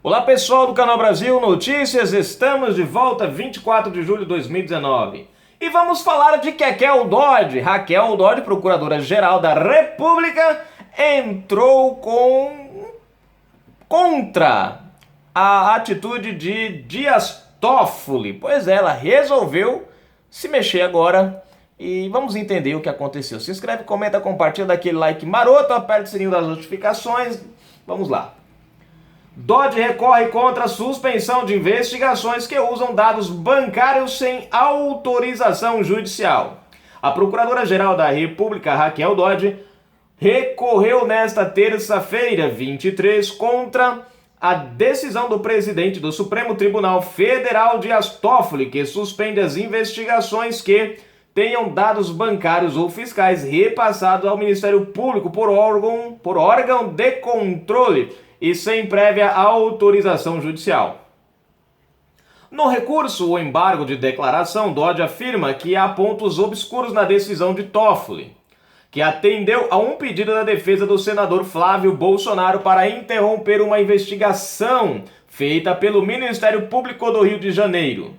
Olá pessoal do Canal Brasil Notícias, estamos de volta 24 de julho de 2019 e vamos falar de Raquel Dodge. Raquel Dodge, Procuradora-Geral da República, entrou contra a atitude de Dias Toffoli. Pois é, ela resolveu se mexer agora e vamos entender o que aconteceu. Se inscreve, comenta, compartilha, dá aquele like maroto, aperta o sininho das notificações. Vamos lá. Dodge recorre contra a suspensão de investigações que usam dados bancários sem autorização judicial. A Procuradora-Geral da República, Raquel Dodge, recorreu nesta terça-feira, 23, contra a decisão do presidente do Supremo Tribunal Federal, Dias Toffoli, que suspende as investigações que tenham dados bancários ou fiscais repassados ao Ministério Público por órgão de controle e sem prévia autorização judicial. No recurso, o embargo de declaração, Dodge afirma que há pontos obscuros na decisão de Toffoli, que atendeu a um pedido da defesa do senador Flávio Bolsonaro para interromper uma investigação feita pelo Ministério Público do Rio de Janeiro.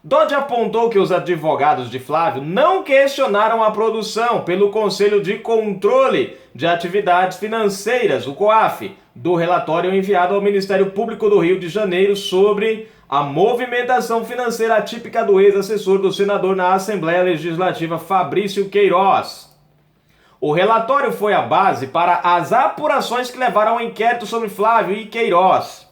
Dodge apontou que os advogados de Flávio não questionaram a produção pelo Conselho de Controle de Atividades Financeiras, o COAF, do relatório enviado ao Ministério Público do Rio de Janeiro sobre a movimentação financeira atípica do ex-assessor do senador na Assembleia Legislativa Fabrício Queiroz. O relatório foi a base para as apurações que levaram ao inquérito sobre Flávio e Queiroz.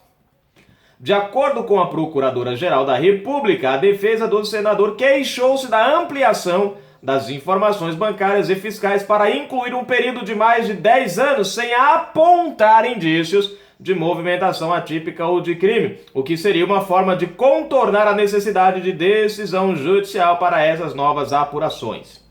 De acordo com a Procuradora-Geral da República, a defesa do senador queixou-se da ampliação das informações bancárias e fiscais para incluir um período de mais de 10 anos sem apontar indícios de movimentação atípica ou de crime, o que seria uma forma de contornar a necessidade de decisão judicial para essas novas apurações.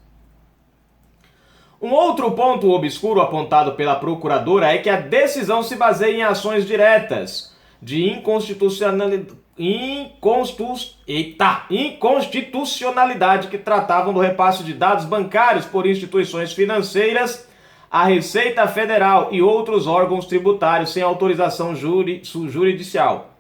Um outro ponto obscuro apontado pela Procuradora é que a decisão se baseia em ações diretas de inconstitucionalidade que tratavam do repasse de dados bancários por instituições financeiras à Receita Federal e outros órgãos tributários sem autorização judicial,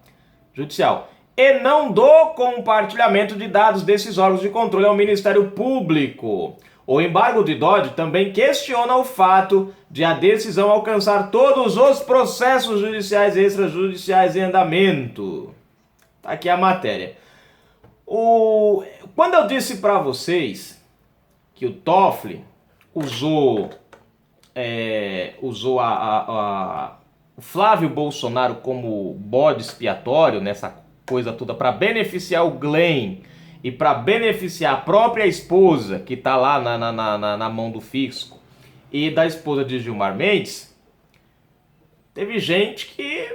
e não do compartilhamento de dados desses órgãos de controle ao Ministério Público. O embargo de Dodge também questiona o fato de a decisão alcançar todos os processos judiciais e extrajudiciais em andamento. Tá aqui a matéria. Quando eu disse para vocês que o Toffoli usou o Flávio Bolsonaro como bode expiatório nessa coisa toda para beneficiar o Glenn e para beneficiar a própria esposa, que está lá na mão do fisco, e da esposa de Gilmar Mendes, teve gente que,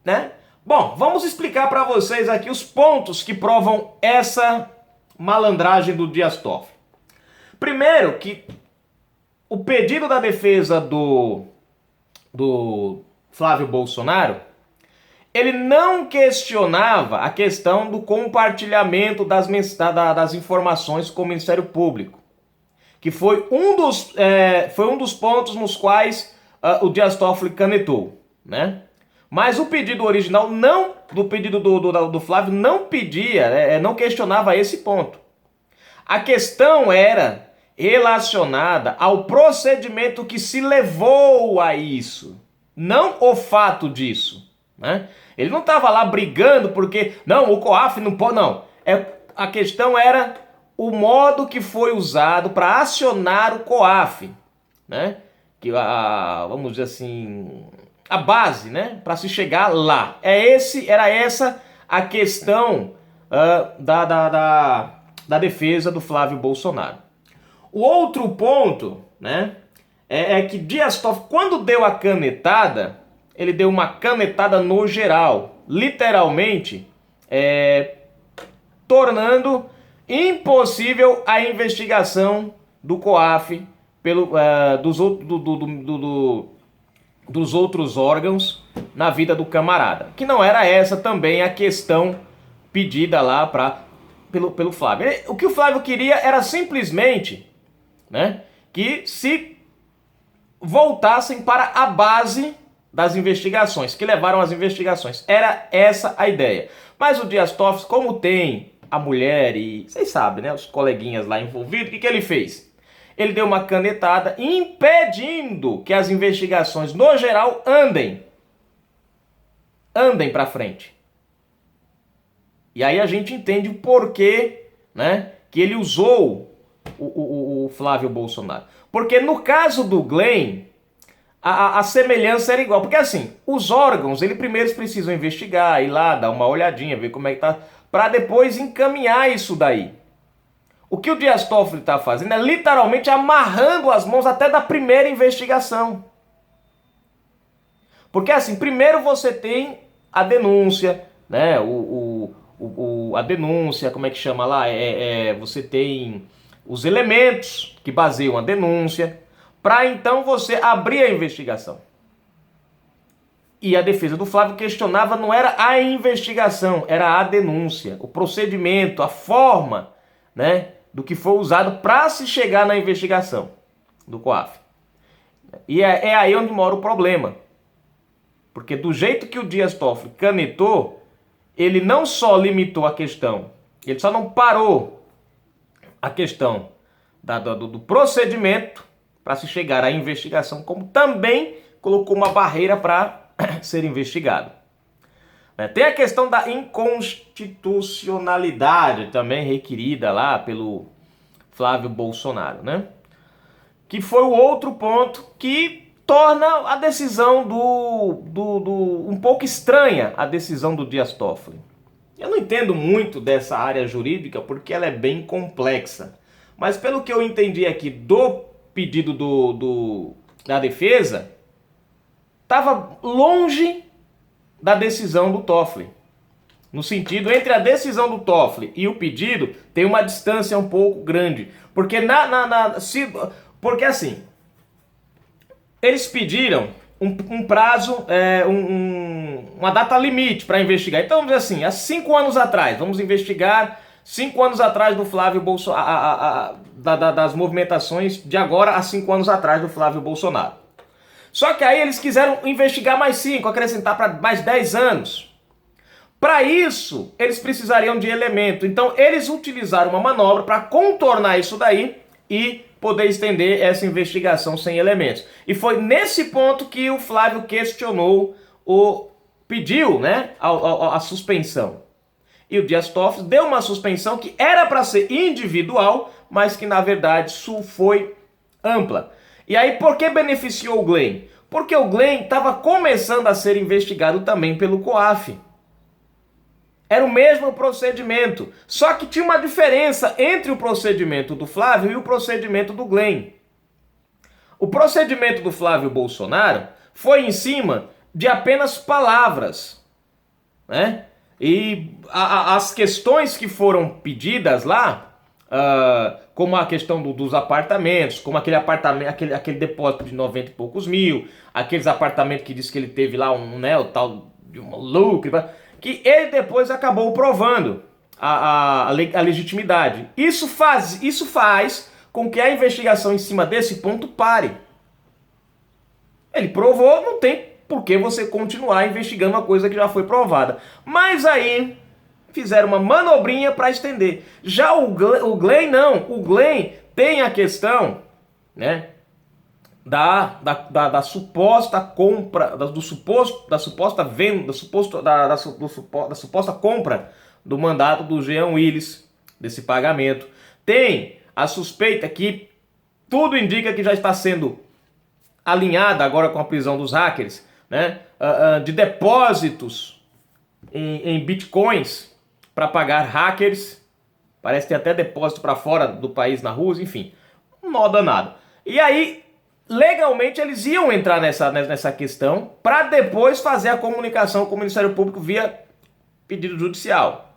né? Bom, vamos explicar para vocês aqui os pontos que provam essa malandragem do Dias Toffoli. Primeiro, que o pedido da defesa do Flávio Bolsonaro, ele não questionava a questão do compartilhamento das informações com o Ministério Público, que foi um dos pontos nos quais o Dias Toffoli canetou, né? Mas o pedido original, do pedido do Flávio, não pedia, não questionava esse ponto. A questão era relacionada ao procedimento que se levou a isso, não o fato disso, né? Ele não estava lá brigando porque, não, o COAF não pode, não. A questão era o modo que foi usado para acionar o COAF, né? Que vamos dizer assim, a base, né? Para se chegar lá. Era essa a questão da defesa do Flávio Bolsonaro. O outro ponto, né? É que Dias Toffoli, quando deu a canetada, ele deu uma canetada no geral, literalmente tornando impossível a investigação do COAF dos outros órgãos na vida do camarada. Que não era essa também a questão pedida lá pelo Flávio. O que o Flávio queria era simplesmente, né, que se voltassem para a base das investigações, que levaram às investigações. Era essa a ideia. Mas o Dias Toffoli, como tem a mulher e, vocês sabem, né, os coleguinhas lá envolvidos, o que ele fez? Ele deu uma canetada impedindo que as investigações, no geral, andem para frente. E aí a gente entende o porquê, né, que ele usou o Flávio Bolsonaro. Porque no caso do Glenn, a semelhança era igual. Porque assim, os órgãos, eles primeiro precisam investigar, ir lá, dar uma olhadinha, ver como é que tá, para depois encaminhar isso daí. O que o Dias Toffoli está fazendo é literalmente amarrando as mãos até da primeira investigação. Porque assim, primeiro você tem a denúncia, né? A denúncia, como é que chama lá? Você tem os elementos que baseiam a denúncia, para então você abrir a investigação. E a defesa do Flávio questionava, não era a investigação, era a denúncia, o procedimento, a forma, né, do que foi usado para se chegar na investigação do COAF. E é aí onde mora o problema. Porque do jeito que o Dias Toffoli canetou, ele não só limitou a questão, ele só não parou a questão do procedimento para se chegar à investigação, como também colocou uma barreira para ser investigado. Tem a questão da inconstitucionalidade também requerida lá pelo Flávio Bolsonaro, né? Que foi o outro ponto que torna a decisão um pouco estranha, a decisão do Dias Toffoli. Eu não entendo muito dessa área jurídica porque ela é bem complexa. Mas pelo que eu entendi aqui do pedido da defesa, estava longe da decisão do Toffoli. No sentido, entre a decisão do Toffoli e o pedido, tem uma distância um pouco grande. Porque porque assim, eles pediram um prazo, uma data limite para investigar. Então, vamos dizer assim, há 5 anos atrás, vamos investigar 5 anos atrás do Flávio Bolsonaro, das movimentações de agora a 5 anos atrás do Flávio Bolsonaro. Só que aí eles quiseram investigar mais 5, acrescentar para mais 10 anos. Para isso, eles precisariam de elemento. Então, eles utilizaram uma manobra para contornar isso daí e poder estender essa investigação sem elementos. E foi nesse ponto que o Flávio questionou, pediu, né, a suspensão. E o Dias Toffoli deu uma suspensão que era para ser individual, mas que na verdade foi ampla. E aí, por que beneficiou o Glenn? Porque o Glenn estava começando a ser investigado também pelo COAF. Era o mesmo procedimento, só que tinha uma diferença entre o procedimento do Flávio e o procedimento do Glenn. O procedimento do Flávio Bolsonaro foi em cima de apenas palavras, né? E as questões que foram pedidas lá, como a questão dos apartamentos, como aquele apartamento, aquele depósito de 90 e poucos mil, aqueles apartamentos que diz que ele teve lá o tal de um lucro, que ele depois acabou provando a legitimidade. Isso faz com que a investigação em cima desse ponto pare. Ele provou, não tem por que você continuar investigando uma coisa que já foi provada. Mas aí fizeram uma manobrinha para estender. Já o Glenn não. O Glenn tem a questão, né, da suposta compra, da suposta venda, da suposta compra do mandato do Jean Willis, desse pagamento. Tem a suspeita que tudo indica que já está sendo alinhada agora com a prisão dos hackers, né, de depósitos em bitcoins para pagar hackers. Parece que tem até depósito para fora do país, na Rússia, enfim, um nó danado. E aí, legalmente, eles iam entrar nessa questão para depois fazer a comunicação com o Ministério Público via pedido judicial.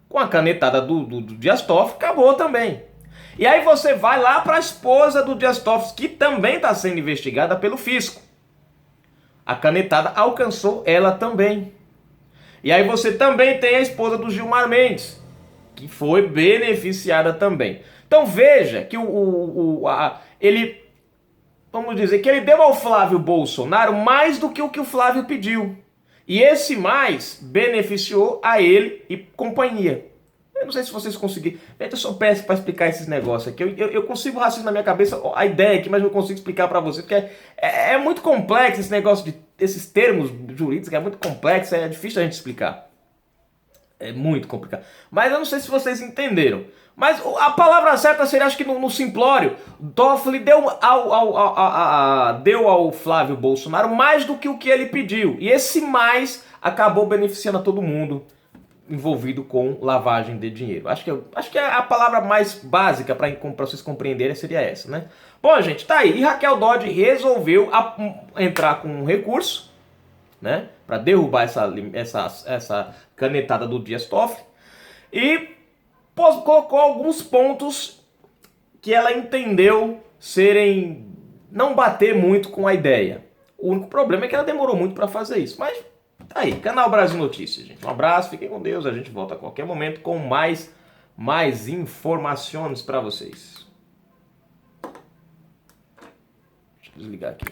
Com a canetada do Dias Toffoli, acabou também. E aí você vai lá para a esposa do Dias Toffoli, que também está sendo investigada pelo fisco. A canetada alcançou ela também. E aí você também tem a esposa do Gilmar Mendes, que foi beneficiada também. Então veja que ele vamos dizer que ele deu ao Flávio Bolsonaro mais do que o Flávio pediu. E esse mais beneficiou a ele e companhia. Eu não sei se vocês conseguiram. Eu sou péssimo para explicar esses negócios aqui. Eu consigo raciocinar na minha cabeça a ideia aqui, mas não consigo explicar para vocês, porque é muito complexo esse negócio esses termos jurídicos, é muito complexo, é difícil a gente explicar. É muito complicado. Mas eu não sei se vocês entenderam. Mas a palavra certa seria, acho que no simplório, Toffoli deu ao Flávio Bolsonaro mais do que o que ele pediu. E esse mais acabou beneficiando a todo mundo envolvido com lavagem de dinheiro. Acho que a palavra mais básica para vocês compreenderem seria essa, né? Bom, gente, tá aí. E Raquel Dodge resolveu entrar com um recurso, né, para derrubar essa canetada do Dias Toffoli e colocou alguns pontos que ela entendeu não bater muito com a ideia. O único problema é que ela demorou muito para fazer isso, mas tá aí, Canal Brasil Notícias, gente. Um abraço, fiquem com Deus, a gente volta a qualquer momento com mais informações para vocês. Deixa eu desligar aqui.